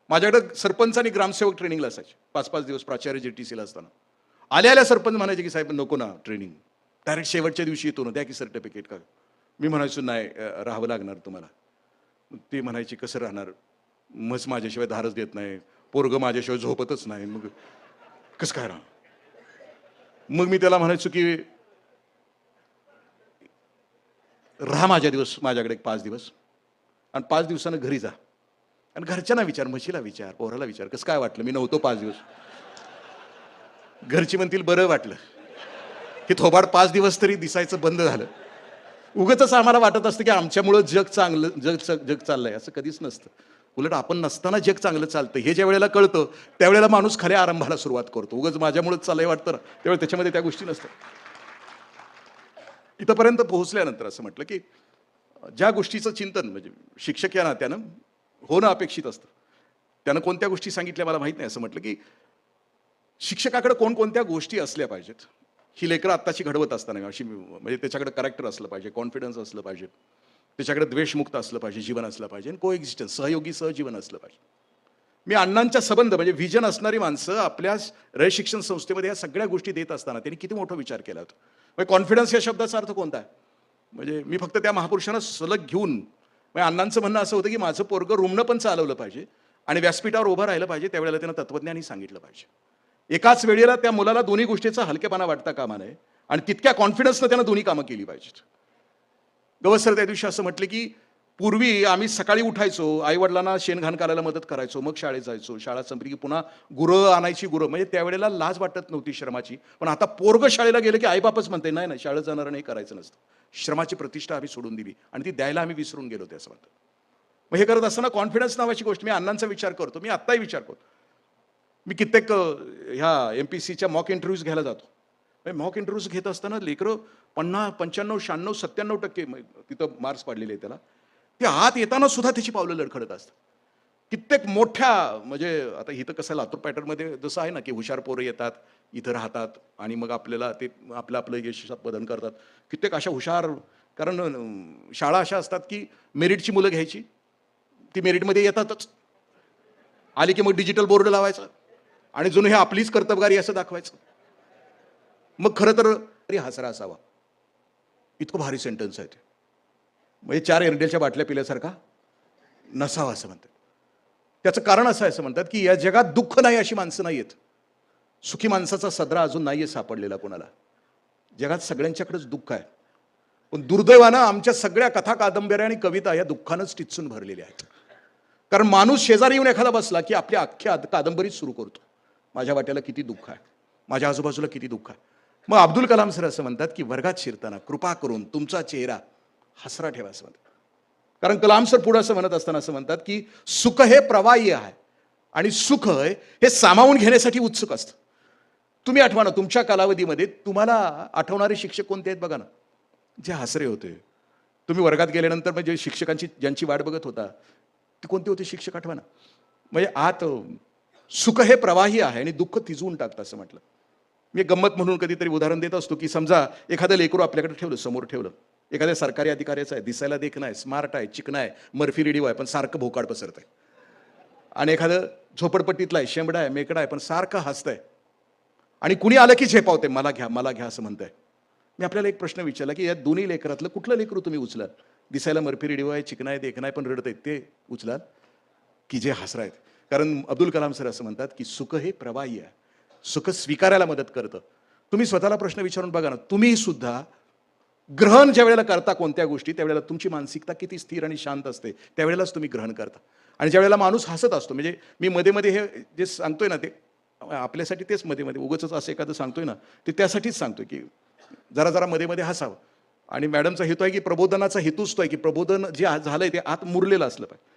माझ्याकडे सरपंच आणि ग्रामसेवक ट्रेनिंगला असायचे 5-5 दिवस प्राचार्य JTCला असताना. आल्या सरपंच म्हणायचे की साहेब नको ना ट्रेनिंग, डायरेक्ट शेवटच्या दिवशी येतो ना, द्या की सर्टिफिकेट का. मी म्हणायचो नाही राहावं लागणार तुम्हाला. ते म्हणायचे कसं राहणार, म्हस माझ्याशिवाय धारच देत नाही, पोरगं माझ्याशिवाय झोपतच नाही, मग कसं काय राहणार. मग मी त्याला म्हणायचो की राहा माझ्याकडे एक 5 दिवस आणि 5 दिवसानं घरी जा आणि घरच्यांना विचार, म्हशीला विचार, पोराला विचार, कसं काय वाटलं मी नव्हतो 5 दिवस. घरची म्हणतील बरं वाटलं की थोबाड 5 दिवस तरी दिसायचं बंद झालं. उगाचच आम्हाला वाटत असतं की आमच्यामुळं जग चांगलं जग चाललंय, असं कधीच नसतं. उलट आपण नसताना जग चांगलं चालतं हे ज्या वेळेला कळतं त्यावेळेला माणूस खऱ्या आरंभाला सुरुवात करतो. उगाच माझ्यामुळेच चाललंय वाटतं ना, त्यावेळेला त्याच्यामध्ये त्या गोष्टी नसतात. इथंपर्यंत पोहोचल्यानंतर असं म्हटलं की ज्या गोष्टीचं चिंतन म्हणजे शिक्षक या नात्यानं होणं अपेक्षित असतं. त्यानं कोणत्या गोष्टी सांगितल्या मला माहित नाही. असं म्हटलं की शिक्षकाकडे कोणकोणत्या गोष्टी असल्या पाहिजेत, ही लेकरं आत्ताची घडवत असताना अशी म्हणजे त्याच्याकडे कॅरेक्टर असलं पाहिजे, कॉन्फिडन्स असलं पाहिजे, त्याच्याकडे द्वेषमुक्त असलं पाहिजे, जीवन असलं पाहिजे आणि कोएक्झिस्टन्स सहयोगी सहजीवन असलं पाहिजे. मी अण्णांच्या संबंध म्हणजे व्हिजन असणारी माणसं आपल्या रयत शिक्षण संस्थेमध्ये या सगळ्या गोष्टी देत असताना त्यांनी किती मोठा विचार केला होता. म्हणजे कॉन्फिडन्स या शब्दाचा अर्थ कोणता आहे, म्हणजे मी फक्त त्या महापुरुषांना सलग घेऊन म्हणजे अण्णांचं म्हणणं असं होतं की माझं पोरगं रुमणं पण चालवलं पाहिजे आणि व्यासपीठावर उभं राहिलं पाहिजे. त्यावेळेला त्यांना तत्वज्ञानही सांगितलं पाहिजे. एकाच वेळेला त्या मुलाला दोन्ही गोष्टीचा हलकेपणा वाटता कामा नये आणि तितक्या कॉन्फिडन्सनं त्यानं दोन्ही कामं केली पाहिजेत. गवस सर त्या दिवशी असं म्हटलं की पूर्वी आम्ही सकाळी उठायचो, आईवडिलांना शेणघाण करायला मदत करायचो, मग शाळेत जायचो, शाळा संपली की पुन्हा गुरं आणायची, गुरं म्हणजे त्यावेळेला लाज वाटत नव्हती श्रमाची. पण आता पोरगं शाळेला गेलं की आईबापच म्हणते नाही नाही शाळेत जाणारं नाही, करायचं नसतं. श्रमाची प्रतिष्ठा आम्ही सोडून दिली आणि ती द्यायला आम्ही विसरून गेलो ते असं म्हणतात. मग हे करत असताना कॉन्फिडन्स नावाची गोष्ट मी अण्णांचा विचार करतो, मी आत्ताही विचार करतो. मी कित्येक ह्या MPSCच्या मॉक इंटरव्ह्यूज घ्यायला जातो. मॉक इंटरव्ह्यूज घेत असताना लेकरं 50, 95, 96, 97% तिथं मार्क्स पाडलेले आहेत त्याला. ते आत येताना सुद्धा त्याची पावलं लडखडत असतात. कित्येक मोठ्या म्हणजे आता इथं कसं लातूर पॅटर्नमध्ये जसं आहे ना की हुशार पोरं येतात, इथं राहतात आणि मग आपल्याला ते आपलं यश संपादन करतात. कित्येक अशा हुशार कारण शाळा अशा असतात की मेरिटची मुलं घ्यायची, ती मेरिटमध्ये येतातच. आली की मग डिजिटल बोर्ड लावायचा आणि जणू हे आपलीच कर्तबगारी असं दाखवायचं. मग खरं तर हसरा असावा. इतकं भारी सेंटेन्स आहे ते. म्हणजे 4 एरंडेलच्या बाटल्या पिल्यासारखा नसावा असं म्हणतात. त्याचं कारण असं आहे असं म्हणतात की या जगात दुःख नाही अशी माणसं नाही आहेत. सुखी माणसाचा सदरा अजून नाहीये सापडलेला कोणाला. जगात सगळ्यांच्याकडेच दुःख आहे. पण दुर्दैवानं आमच्या सगळ्या कथा कादंबऱ्या आणि कविता या दुःखानंच टिचून भरलेल्या आहेत. कारण माणूस शेजारी येऊन एखादा बसला की आपली अख्ख्या कादंबरीच सुरू करतो. माझ्या वाट्याला किती दुःख आहे, माझ्या आजूबाजूला किती दुःख आहे. मग अब्दुल कलाम सर असं म्हणतात की वर्गात शिरताना कृपा करून तुमचा चेहरा हसरा ठेवा असं म्हणतात. कारण कलाम सर पुढे असं म्हणत असताना असं म्हणतात की सुख हे प्रवाही आहे आणि सुख हे सामावून घेण्यासाठी उत्सुक असतं. तुम्ही आठवा ना तुमच्या कालावधीमध्ये तुम्हाला आठवणारे शिक्षक कोणते आहेत बघा ना, जे हसरे होते. तुम्ही वर्गात गेल्यानंतर म्हणजे शिक्षकांची ज्यांची वाट बघत होता ते कोणते होते शिक्षक आठवा ना. म्हणजे आत सुख हे प्रवाही आहे आणि दुःख तिजवून टाकतं असं म्हटलं. मी गंमत म्हणून कधीतरी उदाहरण देत असतो की समजा एखादं लेकरू आपल्याकडे ठेवलं, समोर ठेवलं, एखाद्या सरकारी अधिकाऱ्याचं आहे, दिसायला देखणं आहे, स्मार्ट आहे, चिकन आहे, मर्फी रेडिओ आहे, पण सारखं भोकाड पसरत आहे. आणि एखादं झोपडपट्टीतला आहे, शेंबडा आहे, मेकडा आहे, पण सारखं हसतंय आणि कुणी आलं की झेपावते, मला घ्या मला घ्या असं म्हणतंय. मी आपल्याला एक प्रश्न विचारला की या दोन्ही लेकरातलं कुठलं लेकरू तुम्ही उचलाल? दिसायला मर्फी रेडिओ आहे, चिकन आहे, देखणं आहे, पण रडत आहेत ते उचलाल की जे हसरा आहेत? कारण अब्दुल कलाम सर असं म्हणतात की सुख हे प्रवाही आहे, सुख स्वीकारायला मदत करतं. तुम्ही स्वतःला प्रश्न विचारून बघा ना, तुम्ही सुद्धा ग्रहण ज्या वेळेला करता कोणत्या गोष्टी त्यावेळेला तुमची मानसिकता किती स्थिर आणि शांत असते, त्यावेळेलाच तुम्ही ग्रहण करता. आणि ज्या वेळेला माणूस हसत असतो म्हणजे मी मध्ये मध्ये हे जे सांगतोय ना ते आपल्यासाठी तेच मध्ये मध्ये उगाचच असं एखादं सांगतोय ना ते त्यासाठीच सांगतोय की जरा जरा मध्ये मध्ये हसावं. आणि मॅडमचा हेतू आहे की प्रबोधनाचा हेतूच तो आहे की प्रबोधन जे झालंय ते आत मुरलेलं असलं पाहिजे.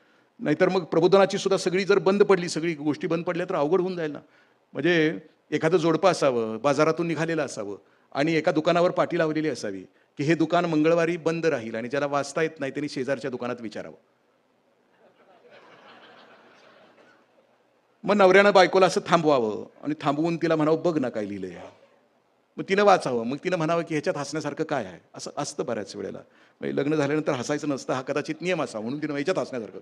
नाहीतर मग प्रबोधनाची सुद्धा सगळी जर बंद पडली, सगळी गोष्टी बंद पडल्या तर अवघड होऊन जाईल ना. म्हणजे एखादं जोडपं असावं, बाजारातून निघालेलं असावं आणि एका दुकानावर पाटी लावलेली असावी की हे दुकान मंगळवारी बंद राहील आणि ज्याला वाचता येत नाही त्यांनी शेजारच्या दुकानात विचारावं. मग नवऱ्यानं बायकोला असं थांबवावं आणि थांबवून तिला म्हणावं बघ ना काय लिहिलंय. मग तिनं वाचावं, मग तिनं म्हणावं की ह्याच्यात हसण्यासारखं काय आहे. असं असतं बऱ्याच वेळेला. म्हणजे लग्न झाल्यानंतर हसायचं नसतं हा कदाचित नियम असावा म्हणून तिनं ह्याच्यात हसण्यासारखं.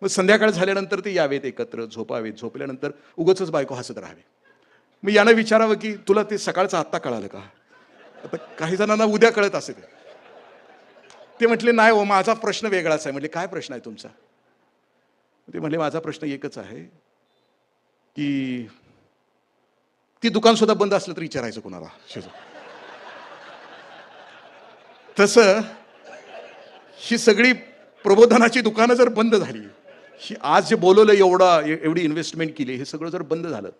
मग संध्याकाळ झाल्यानंतर ते यावेत एकत्र, झोपावेत, झोपल्यानंतर उगाचच बायको हसत राहावी. मी यानं विचारावं की तुला ते सकाळचं आत्ता कळालं का? आता काही जणांना उद्या कळत असेल. ते म्हटले नाही हो, माझा प्रश्न वेगळाच आहे. म्हटले काय प्रश्न आहे तुमचा? ते म्हटले माझा प्रश्न एकच आहे की ती दुकान सुद्धा बंद असलं तरी विचारायचं कोणाला. तसं ही सगळी प्रबोधनाची दुकानं जर बंद झाली, ही आज जे बोलवलं एवढी इन्व्हेस्टमेंट केली, हे सगळं जर बंद झालं,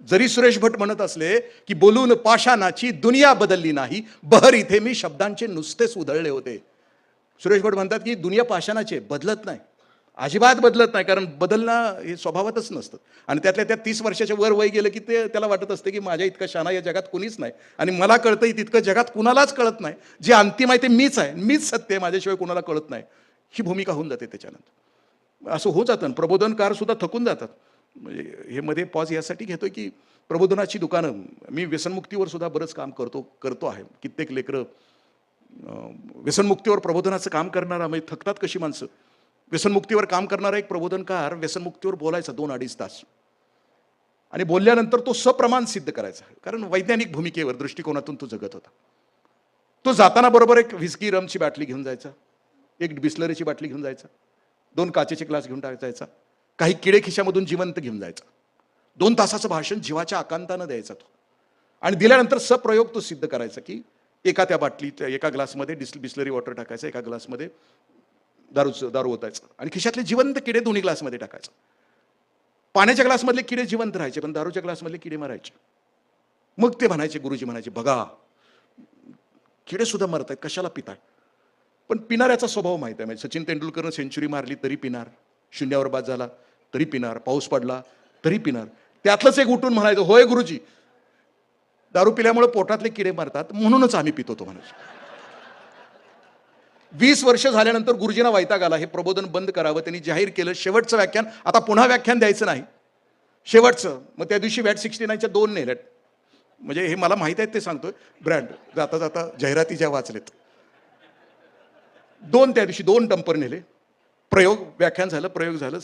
जरी सुरेश भट म्हणत असले की बोलून पाषाणाची दुनिया बदलली नाही, बहर इथे मी शब्दांचे नुसतेच उधळले होते. सुरेश भट म्हणतात की दुनिया पाषाणाची बदलत नाही, अजिबात बदलत नाही, कारण बदलणं हे स्वभावातच नसतं. आणि त्यातल्या त्या 30 वर्षाच्या वर वय गेलं की ते त्याला वाटत असते की माझ्या इतका शाणा या जगात कुणीच नाही, आणि मला कळतंय तितकं जगात कुणालाच कळत नाही. जे अंतिम आहे ते मीच आहे, मीच सत्य आहे, माझ्याशिवाय कुणाला कळत नाही, ही भूमिका होऊन जाते. त्याच्यानंतर असं होत जातं. प्रबोधनकार सुद्धा थकून जातात. म्हणजे हे मध्ये पॉज यासाठी घेतोय की प्रबोधनाची दुकानं, मी व्यसनमुक्तीवर सुद्धा बरंच काम करतो आहे. कित्येक लेकरं व्यसनमुक्तीवर प्रबोधनाचं काम करणारा, म्हणजे थकतात कशी माणसं. व्यसनमुक्तीवर काम करणारा एक प्रबोधनकार व्यसनमुक्तीवर बोलायचा 2-2.5 तास, आणि बोलल्यानंतर तो सप्रमाण सिद्ध करायचा, कारण वैज्ञानिक भूमिकेवर दृष्टिकोनातून तो जगत होता. तो जाताना बरोबर एक व्हिस्की रमची बाटली घेऊन जायचा, एक बिस्लरीची बाटली घेऊन जायचा, 2 काचेचे ग्लास घेऊन टाकायचा, काही किडे खिशामधून जिवंत घेऊन जायचा. 2 तासाचं भाषण जीवाच्या आकांतानं द्यायचा तो, आणि दिल्यानंतर सप्रयोग तो सिद्ध करायचा की त्या बाटलीत एका ग्लासमध्ये बिस्लरी वॉटर टाकायचं, एका ग्लासमध्ये दारू ओतायचं, आणि खिशातले जिवंत किडे 2 ग्लासमध्ये टाकायचं. पाण्याच्या ग्लासमधले किडे जिवंत राहायचे, पण दारूच्या ग्लासमधले किडे मरायचे. मग ते म्हणायचे, गुरुजी म्हणायचे, बघा किडे सुद्धा मरत आहेत, कशाला पिताय? पण पिणाऱ्याचा स्वभाव माहित आहे. म्हणजे सचिन तेंडुलकरनं सेंचुरी मारली तरी पिणार, शून्यावर बाद झाला तरी पिणार, पाऊस पडला तरी पिणार. त्यातलंच एक उठून म्हणायचं, होय गुरुजी, दारू पिल्यामुळे पोटातले किडे मरतात म्हणूनच आम्ही पितो तो म्हणायचं. 20 वर्ष झाल्यानंतर गुरुजींना वैताग आला, हे प्रबोधन बंद करावं. त्यांनी जाहीर केलं, शेवटचं व्याख्यान, आता पुन्हा व्याख्यान द्यायचं नाही, शेवटचं. मग त्या दिवशी वॅट 69च्या 2 नेल्यात. म्हणजे हे मला माहित आहे ते सांगतोय, ब्रँड जाता जाता जाहिराती ज्या वाचलेत, 2 त्या दिवशी 2 डंपर नेले. व्याख्यान झालं, प्रयोग झालं,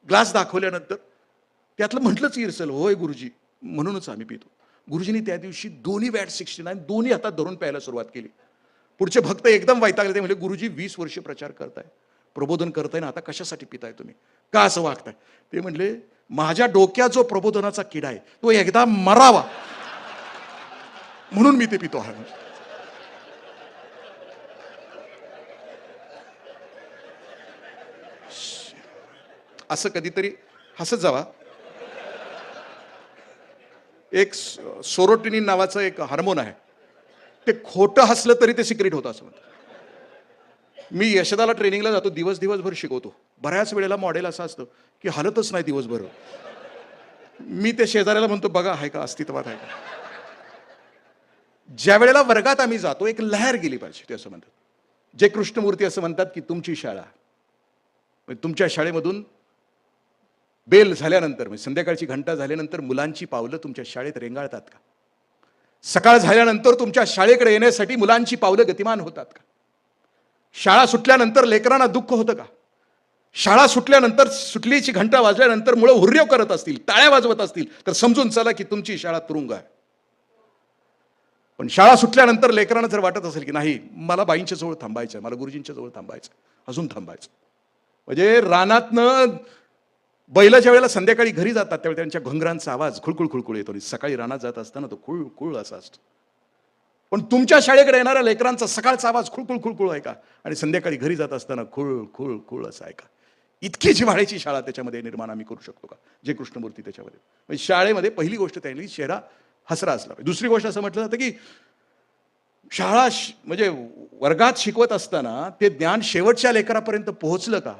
ग्लास दाखवल्यानंतर त्यातलं म्हटलंच इरसल, होय गुरुजी, म्हणूनच आम्ही पितो. गुरुजींनी त्या दिवशी दोन्ही वॅट 69 दोन्ही हातात धरून प्यायला सुरुवात केली. पुढचे भक्त एकदम वैतागले. ते म्हणजे गुरुजी 20 वर्ष प्रचार करताय, प्रबोधन करताय ना, आता कशासाठी पिताय तुम्ही, का असं वागताय? ते म्हणले, माझ्या डोक्यात जो प्रबोधनाचा किडा आहे तो एकदा मरावा म्हणून मी ते पितो आहे. असं कधीतरी हसत जावा. एक सोरोटिनिन नावाचं एक हार्मोन आहे, ते खोटं हसलं तरी ते सिक्रेट होतं असं म्हणतात. मी यशदाला ट्रेनिंगला जातो, दिवसभर शिकवतो. बऱ्याच वेळेला मॉडेल असं असतं की हलतच नाही दिवसभर. मी ते शेजाऱ्याला म्हणतो, बघा आहे का, अस्तित्वात आहे का? ज्या वेळेला वर्गात आम्ही जातो, एक लहर गेली पाहिजे, ते असं म्हणतात. जे कृष्णमूर्ती असं म्हणतात की तुमची शाळा, तुमच्या शाळेमधून बेल झाल्यानंतर, म्हणजे संध्याकाळची घंटा झाल्यानंतर मुलांची पावलं तुमच्या शाळेत रेंगाळतात का? सकाळ झाल्यानंतर तुमच्या शाळेकडे येण्यासाठी मुलांची पावलं गतिमान होतात का? शाळा सुटल्यानंतर लेकरांना दुःख होतं का? शाळा सुटल्यानंतर, सुटलीची घंटा वाजल्यानंतर मुलं हुर्रेव करत असतील, टाळ्या वाजवत असतील, तर समजून चला की तुमची शाळा तुरुंग आहे. पण शाळा सुटल्यानंतर लेकरांना जर वाटत असेल की नाही, मला बाईंच्या जवळ थांबायचं, मला गुरुजींच्या जवळ थांबायचं, अजून थांबायचं, म्हणजे रानातनं बैलाच्या वेळेला संध्याकाळी घरी जातात त्यावेळी त्यांच्या घोंगरांचा आवाज खुळखुळ येतो. सकाळी रानात जात असताना तो खुळ असा असतो. पण तुमच्या शाळेकडे येणाऱ्या लेकरांचा सकाळचा आवाज खुळखुळ आहे का, आणि संध्याकाळी घरी जात असताना खुळ असा आहे का? इतकी जिव्हाळ्याची शाळा त्याच्यामध्ये निर्माण आम्ही करू शकतो का, जे कृष्णमूर्ती त्याच्यामध्ये. म्हणजे शाळेमध्ये पहिली गोष्ट त्यांनी चेहरा हसरा असला. दुसरी गोष्ट असं म्हटलं जातं की शाळा म्हणजे वर्गात शिकवत असताना ते ज्ञान शेवटच्या लेकरापर्यंत पोहोचलं का,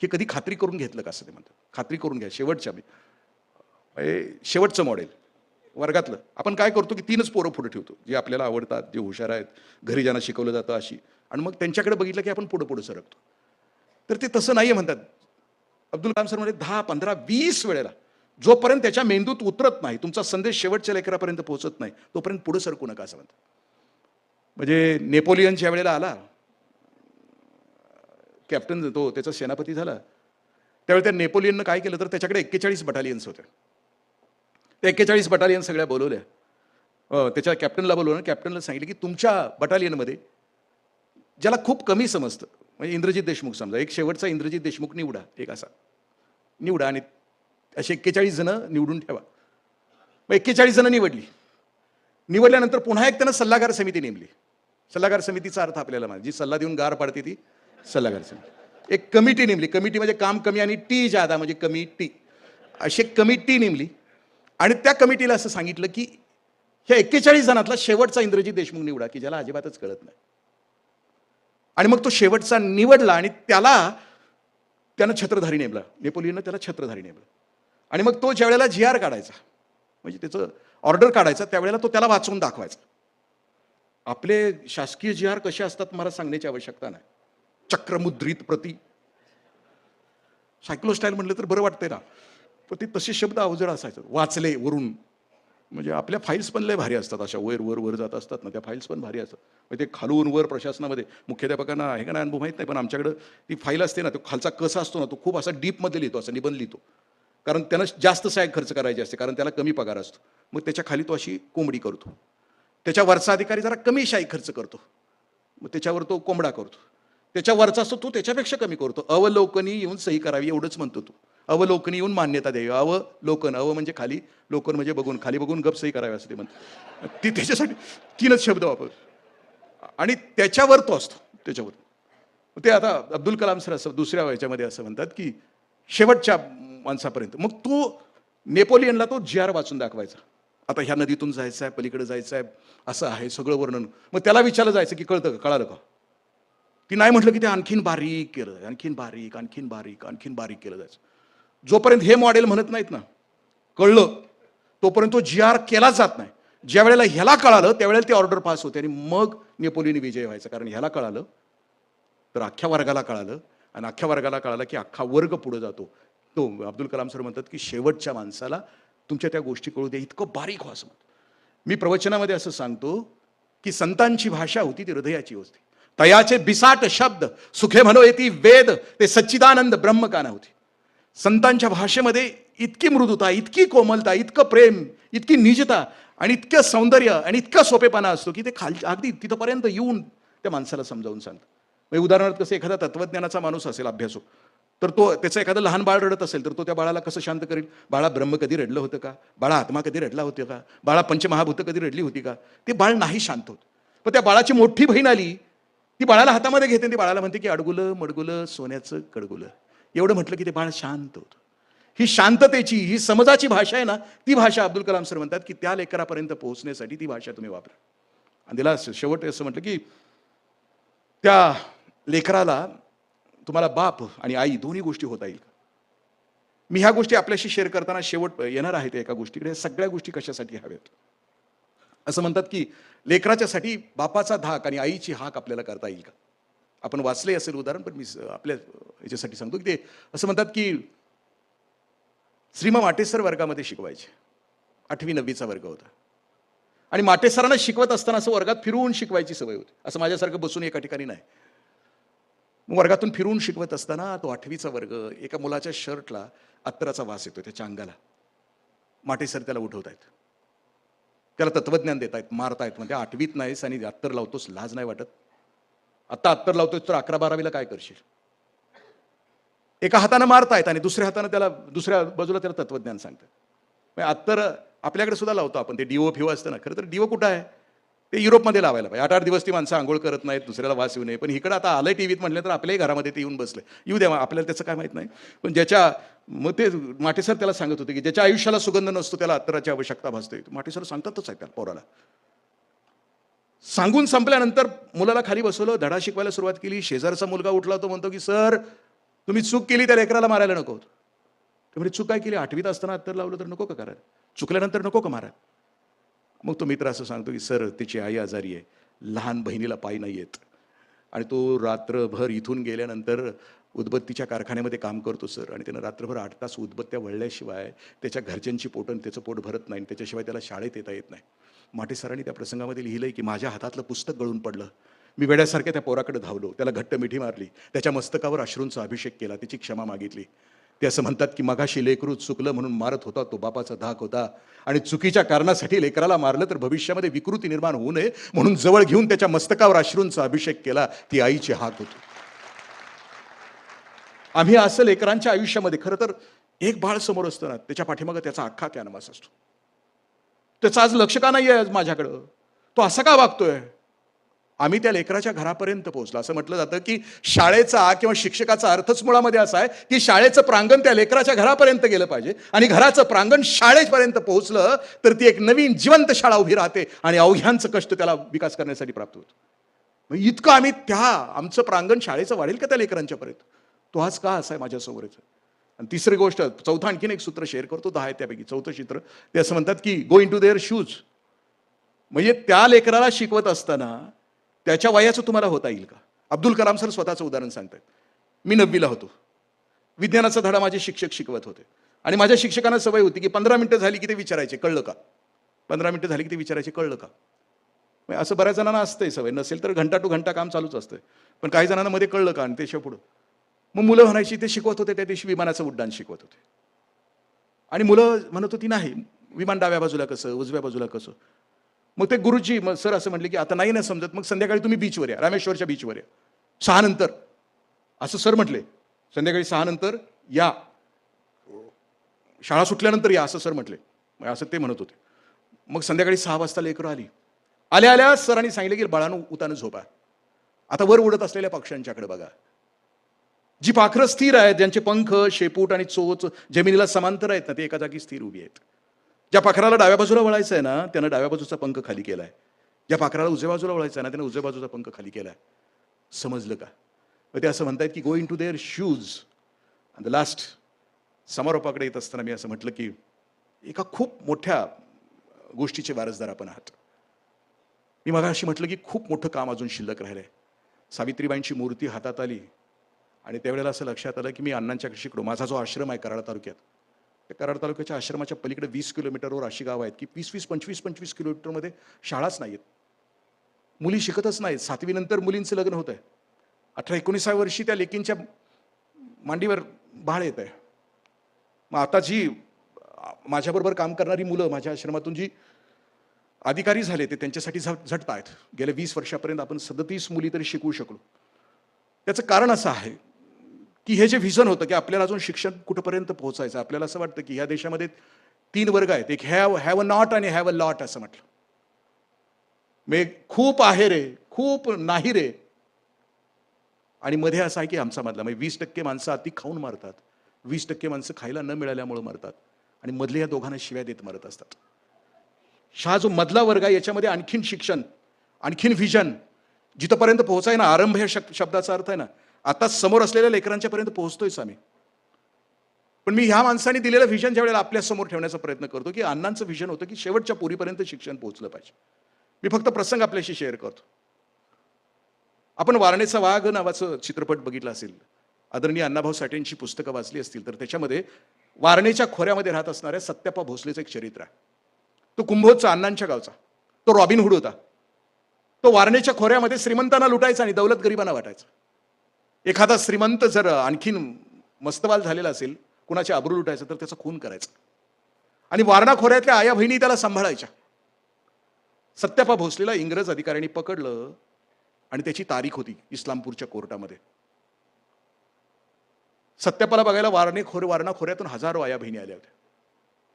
हे कधी खात्री करून घेतलं का, असं ते म्हणतात. खात्री करून घ्या. शेवटचं मॉडेल वर्गातलं आपण काय करतो की 3च पोरं पुढे ठेवतो, जे आपल्याला आवडतात, जे हुशार आहेत, घरी ज्यांना शिकवलं जातं अशी, आणि मग त्यांच्याकडे बघितलं की आपण पुढे सरकतो. तर ते तसं नाहीये म्हणतात. अब्दुल कलाम सर म्हणजे 10, 15, 20 वेळेला, जोपर्यंत त्याच्या मेंदूत उतरत नाही, तुमचा संदेश शेवटच्या लेकरापर्यंत पोहोचत नाही, तोपर्यंत पुढे सरकू नका, असं म्हणतात. म्हणजे नेपोलियन ज्या वेळेला आला, कॅप्टन तो त्याचा सेनापती झाला, त्यावेळी त्या नेपोलियननं काय केलं तर त्याच्याकडे 41 बटालियन्स होत्या. त्या 41 बटालियन सगळ्या बोलवल्या. त्याच्या कॅप्टनला बोलवलं. कॅप्टनला सांगितलं की तुमच्या बटालियनमध्ये ज्याला खूप कमी समजतं, म्हणजे इंद्रजित देशमुख समजा, एक शेवटचा इंद्रजित देशमुख निवडा, एक असा निवडा आणि असे 41 जण निवडून ठेवा. मग 41 जण निवडली. निवडल्यानंतर पुन्हा एक त्यानं सल्लागार समिती नेमली. सल्लागार समितीचा अर्थ आपल्याला माहिती, जी सल्ला देऊन गार पाडते ती सल्लागार समिती. एक कमिटी नेमली. कमिटी म्हणजे काम कमी आणि टी जादा म्हणजे कमिटी, अशी एक कमिटी नेमली. आणि त्या कमिटीला असं सांगितलं की ह्या 41 जणातला शेवटचा इंद्रजित देशमुख निवडा, की ज्याला अजिबातच कळत नाही. आणि मग तो शेवटचा निवडला आणि त्यानं छत्रधारी नेमला. नेपोलियननं त्याला छत्रधारी नेमलं. आणि मग तो ज्या वेळेला GR काढायचा, म्हणजे त्याचं ऑर्डर काढायचा, त्यावेळेला तो त्याला वाचून दाखवायचा. आपले शासकीय GR कसे असतात मला सांगण्याची आवश्यकता नाही. चक्रमुद्रित प्रती, सायक्लोस्टाईल म्हटलं तर बरं वाटतंय ना, पण ते तसे शब्द अवजड असायचं. वाचले वरून, म्हणजे आपल्या फाईल्स पण लय भारी असतात, अशा वर वर वर जात असतात ना, त्या फाईल्स पण भारी असतात. म्हणजे ते खालून वर प्रशासनामध्ये मुख्याध्यापकांना आहे का नाही अनुभव माहीत नाही, पण आमच्याकडं ती फाईल असते ना, तो खालचा कसा असतो ना, तो खूप असा डीपमध्ये लिहितो, असा निबंध लिहितो. कारण त्यानं जास्त सहाय्यक खर्च करायचे असते, कारण त्याला कमी पगार असतो. मग त्याच्या खाली तो अशी कोंबडी करतो. त्याच्या वरचा अधिकारी जरा कमी शाही खर्च करतो, मग त्याच्यावर तो कोंबडा करतो. त्याच्या वरचा असतो तो त्याच्यापेक्षा कमी करतो. अवलोकनी येऊन सही करावी एवढंच म्हणतो तो. अवलोकनी येऊन मान्यता द्यावी. अवलोकन, अव म्हणजे खाली, लोकन म्हणजे बघून, खाली बघून गप सही करावी असं ते म्हणतो. ती त्याच्यासाठी 3च शब्द वापरतो आणि त्याच्यावर तो असतो. त्याच्यावर ते आता अब्दुल कलाम सर असं दुसऱ्या व्याच्यामध्ये असं म्हणतात की शेवटच्या माणसापर्यंत. मग तो नेपोलियनला तो GR वाचून दाखवायचा. आता ह्या नदीतून जायचं आहे, पलीकडे जायचं आहे, असं आहे सगळं वर्णन. मग त्याला विचारलं जायचं की कळतं का, कळालं का? ती नाही म्हटलं की ते आणखीन बारीक केलं, आणखीन बारीक, आणखीन बारीक, आणखीन बारीक केलं जायचं. जोपर्यंत हे मॉडेल म्हणत नाहीत ना, कळलं, तोपर्यंत तो GR केला जात नाही. ज्या वेळेला ह्याला कळालं त्यावेळेला ती ऑर्डर पास होते आणि मग नेपोलियन विजय व्हायचा. कारण ह्याला कळालं तर अख्ख्या वर्गाला कळालं आणि अख्ख्या वर्गाला कळालं की अख्खा वर्ग पुढे जातो. तो अब्दुल कलाम सर म्हणतात की शेवटच्या माणसाला तुमच्या त्या गोष्टी कळू द्या, इतकं बारीक व्हा असं म्हणतो. मी प्रवचनामध्ये असं सांगतो की संतांची भाषा होती ती हृदयाची होती. तयाचे बिसाट शब्द सुखे म्हणो येती वेद, ते सच्चिदानंद ब्रह्मकाना होती. संतांच्या भाषेमध्ये इतकी मृदुता, इतकी कोमलता, इतकं प्रेम, इतकी निजता आणि इतकं सौंदर्य आणि इतका सोपेपणा असतो की ते अगदी तिथपर्यंत येऊन त्या माणसाला समजावून सांगतं. म्हणजे उदाहरणार्थ कसं एखादा तत्वज्ञानाचा माणूस असेल अभ्यासू, तर तो त्याचं एखादं लहान बाळ रडत असेल तर तो त्या बाळाला कसं शांत करेल? बाळा ब्रह्म कधी रडलं होतं का? बाळा आत्मा कधी रडला होता का? बाळा पंचमहाभूत कधी रडली होती का? ते बाळ नाही शांत होत. पण त्या बाळाची मोठी बहीण आली, ती बाळाला हातामध्ये घेते, ती बाळाला म्हणते की अडगुलं मडगुलं सोन्याचं कडगुलं. एवढं म्हटलं की ते बाळ शांत होतं. ही शांततेची, ही समजाची भाषा आहे ना, ती भाषा अब्दुल कलाम सर म्हणतात की त्या लेकरापर्यंत पोहोचण्यासाठी ती भाषा तुम्ही वापरा. आणि तिला शेवट असं म्हटलं की त्या लेकराला तुम्हाला बाप आणि आई दोन्ही गोष्टी होता येईल का? मी ह्या गोष्टी आपल्याशी शेअर करताना शेवट येणार आहे त्या एका गोष्टीकडे. सगळ्या गोष्टी कशासाठी हव्यात? असं म्हणतात की लेकराच्यासाठी बापाचा धाक आणि आईची हाक आपल्याला करता येईल का? आपण वाचले असेल उदाहरण, पण मी आपल्या याच्यासाठी सांगतो की ते असं म्हणतात की श्रीमा माटेसर वर्गामध्ये शिकवायचे. 8वी 9वीचा वर्ग होता आणि माटेसरांना शिकवत असताना असं वर्गात फिरवून शिकवायची सवय होती. असं माझ्यासारखं बसून एका ठिकाणी नाही. वर्गातून फिरून शिकवत असताना तो 8वीचा वर्ग, एका मुलाच्या शर्टला अत्तराचा वास येतो त्याच्या अंगाला. माटेसर त्याला उठवत आहेत, त्याला तत्वज्ञान देत आहेत, मारतायत. म्हणजे 8वीत नाहीस आणि अत्तर लावतोस, लाज नाही वाटत? आता अत्तर लावतोस तर 11-12वीला काय करशील? एका हाताने मारतायत आणि दुसऱ्या हाताने त्याला, दुसऱ्या बाजूला त्याला तत्वज्ञान सांगतात. अत्तर आपल्याकडे सुद्धा लावतो आपण, ते डिओ फिओ असतं ना. खरं तर डिओ कुठं आहे? ते युरोपमध्ये लावायला पाहिजे. 8-8 दिवस ती माणसं आंघोळ करत नाहीत, दुसऱ्याला वास येऊ नये. पण इकडं आता आलंय टीव्हीत म्हटलं तर आपल्याही घरामध्ये ते येऊन बसले. येऊ द्या, आपल्याला त्याचं काय माहित नाही. पण मग ते माटेसर त्याला सांगत होते की ज्याच्या आयुष्याला सुगंध नसतो त्याला अत्तराची आवश्यकता भासते. माटेसर सांगतातच आहे त्या पोराला. सांगून संपल्यानंतर मुलाला खाली बसवलं, धडा शिकवायला सुरुवात केली. शेजारचा मुलगा उठला, तो म्हणतो की सर तुम्ही चूक केली, त्या लेकराला मारायला नको. ते म्हणजे चूक काय केली? 8वीत असताना अत्तर लावलं तर नको का करायला? चुकल्यानंतर नको का मारा? मग तो मित्र असं सांगतो की सर तिची आई आजारी आहे, लहान बहिणीला पाय नाही येत आणि तो रात्रभर इथून गेल्यानंतर उदबत्तीच्या कारखान्यामध्ये काम करतो सर, आणि त्यानं रात्रभर 8 तास उदबत्त्या वळल्याशिवाय त्याच्या घरच्यांची पोटं त्याचं पोट भरत नाही, त्याच्याशिवाय त्याला शाळेत येता येत नाही. माटे सरांनी त्या प्रसंगामध्ये लिहिलंय की माझ्या हातातलं पुस्तक गळून पडलं, मी वेड्यासारख्या त्या पोराकडे धावलो, त्याला घट्ट मिठी मारली, त्याच्या मस्तकावर अश्रूंचा अभिषेक केला, त्याची क्षमा मागितली ते असं म्हणतात की मगाशी लेकरू चुकलं म्हणून मारत होता, तो बापाचा धाक होता, आणि चुकीच्या कारणासाठी लेकराला मारलं तर भविष्यामध्ये विकृती निर्माण होऊ नये म्हणून जवळ घेऊन त्याच्या मस्तकावर अश्रूंचा अभिषेक केला, ती आईची हाक होती. आम्ही असं लेकरांच्या आयुष्यामध्ये, खरं तर एक बाळ समोर असतं ना, त्याच्या पाठीमागं त्याचा अख्खा कॅनव्हास असतो. त्याचं आज लक्ष का नाही आहे आज माझ्याकडं, तो असा का वागतोय. आम्ही त्या लेकराच्या घरापर्यंत पोहोचलो. असं म्हटलं जातं की शाळेचा किंवा शिक्षकाचा अर्थच मुळामध्ये असा आहे की शाळेचं प्रांगण त्या लेकराच्या घरापर्यंत गेलं पाहिजे, आणि घराचं प्रांगण शाळेपर्यंत पोहोचलं तर ती एक नवीन जिवंत शाळा उभी राहते आणि अवघ्यांचं कष्ट त्याला विकास करण्यासाठी प्राप्त होतं. इतकं आम्ही आमचं प्रांगण शाळेचं वाढेल का त्या लेकरांच्या पर्यंत, तो आज का असा आहे माझ्यासमोरच. आणि तिसरी गोष्ट, चौथं आणखीन एक सूत्र शेअर करतो, 10 आहे त्यापैकी चौथं चित्र, ते असं म्हणतात की गो इन टू देअर शूज. म्हणजे त्या लेकराला शिकवत असताना त्याच्या वयाचं तुम्हाला होता येईल का. अब्दुल कलाम सर स्वतःचं उदाहरण सांगतात. मी 9वीला होतो, विज्ञानाचा धडा माझे शिक्षक शिकवत होते, आणि माझ्या शिक्षकांना सवय होती की 15 मिनिटं झाली की ते विचारायचे कळलं का, 15 मिनिटं झाली की ते विचारायचे कळलं का. असं बऱ्याच जणांना असतंय, सवय नसेल तर घंटा टू घंटा काम चालूच असतंय, पण काही जणांना मध्ये कळलं का आणि त्याच्या पुढं मग मुलं म्हणायची ते शिकवत होते, त्या दिवशी विमानाचं उड्डाण शिकवत होते, आणि मुलं म्हणत होती नाही विमान डाव्या बाजूला कसं, उजव्या बाजूला कसं. मग ते गुरुजी मग सर असं म्हटले की आता नाही ना समजत, मग संध्याकाळी तुम्ही बीचवर या, रामेश्वरच्या बीचवर या 6 नंतर, असं सर म्हटले. संध्याकाळी 6 नंतर या, शाळा सुटल्यानंतर या, असं सर म्हटले. असं ते म्हणत होते. मग संध्याकाळी 6 वाजता लेकरं आली. आल्या आल्या सरांनी सांगितलं की बाळांनो उतानं झोपा. आता वर उडत असलेल्या पक्ष्यांच्याकडे बघा, जी पाखरं स्थिर आहेत, ज्यांचे पंख, शेपूट आणि चोच जमिनीला समांतर आहेत ना, ते एका जागी स्थिर उभी आहेत. ज्या पाखराला डाव्या बाजूला वळायचं आहे ना, त्यानं डाव्या बाजूचा पंख खाली केलाय. ज्या पाखराला उजव्या बाजूला वळायचं आहे ना, त्यानं उजव्या बाजूचा पंख खाली केलाय. समजलं का. ते असं म्हणतायत की गो इन टू देअर शूज. आणि द लास्ट समारोपाकडे येत असताना मी असं म्हटलं की एका खूप मोठ्या गोष्टीचे वारसदार आपण आहात. मी मगाशी म्हटलं की खूप मोठं काम अजून शिल्लक राहिलंय. सावित्रीबाईंची मूर्ती हातात आली आणि त्यावेळेला असं लक्षात आलं की मी अण्णांच्याकडे शिकलो. माझा जो आश्रम आहे कराड तालुक्यात, त्या कराड तालुक्याच्या आश्रमाच्या पलीकडे 20 किलोमीटरवर अशी गाव आहेत की 20-20, 25-25 किलोमीटरमध्ये शाळाच नाहीत, मुली शिकतच नाहीत. 7वी नंतर मुलींचं लग्न होत आहे. 18-19व्या वर्षी त्या लेकींच्या मांडीवर बाळ येत आहे. मग आता जी माझ्याबरोबर काम करणारी मुलं माझ्या आश्रमातून जी अधिकारी झाले ते त्यांच्यासाठी झटत आहेत. गेल्या 20 वर्षापर्यंत आपण 37 मुली तरी शिकवू शकलो. त्याचं कारण असं आहे की हे जे व्हिजन होतं की आपल्याला अजून शिक्षण कुठपर्यंत पोहोचायचं. आपल्याला असं वाटतं की ह्या देशामध्ये 3 वर्ग आहेत, एक हॅव अ नॉट आणि हॅव अ लॉट असं म्हटलं. मग खूप आहे रे, खूप नाही रे, आणि मध्ये असं आहे की आमचा मधला. म्हणजे 20% माणसं अति खाऊन मरतात, 20% माणसं खायला न मिळाल्यामुळे मरतात, आणि मधले या दोघांना शिव्या देत मरत असतात. हा जो मधला वर्ग आहे याच्यामध्ये आणखीन शिक्षण, आणखीन व्हिजन, जिथपर्यंत पोहोचाय ना, आरंभ या शब्दाचा अर्थ आहे ना, आता समोर असलेल्या लेकरांच्या पर्यंत पोहोचतोयच आम्ही. पण मी ह्या माणसाने दिलेलं व्हिजन ज्या वेळेला आपल्या समोर ठेवण्याचा प्रयत्न करतो की अण्णांचं व्हिजन होतं की शेवटच्या पोरीपर्यंत शिक्षण पोहोचलं पाहिजे. मी फक्त प्रसंग आपल्याशी शेअर करतो. आपण वारणेचा वाघ नावाचं चित्रपट बघितला असेल, आदरणीय अण्णाभाऊ साठेंची पुस्तकं वाचली असतील, तर त्याच्यामध्ये वारणेच्या खोऱ्यामध्ये राहत असणाऱ्या सत्याप्पा भोसलेचं एक चरित्र आहे. तो कुंभोजचा, अण्णांच्या गावचा, तो रॉबिनहुड होता. तो वारणेच्या खोऱ्यामध्ये श्रीमंतांना लुटायचा आणि दौलत गरिबांना वाटायचा. एखादा श्रीमंत जर आणखीन मस्तवाल झालेला असेल, कुणाचे आबरू लुटायचं, तर त्याचा खून करायचा, आणि वारणा खोऱ्यातल्या आया बहिणी त्याला सांभाळायच्या. सत्याप्पा भोसलेला इंग्रज अधिकाऱ्यांनी पकडलं आणि त्याची तारीख होती इस्लामपूरच्या कोर्टामध्ये. सत्याप्पाला बघायला वारणा खोऱ्यातून हजारो आया बहिणी आल्या होत्या.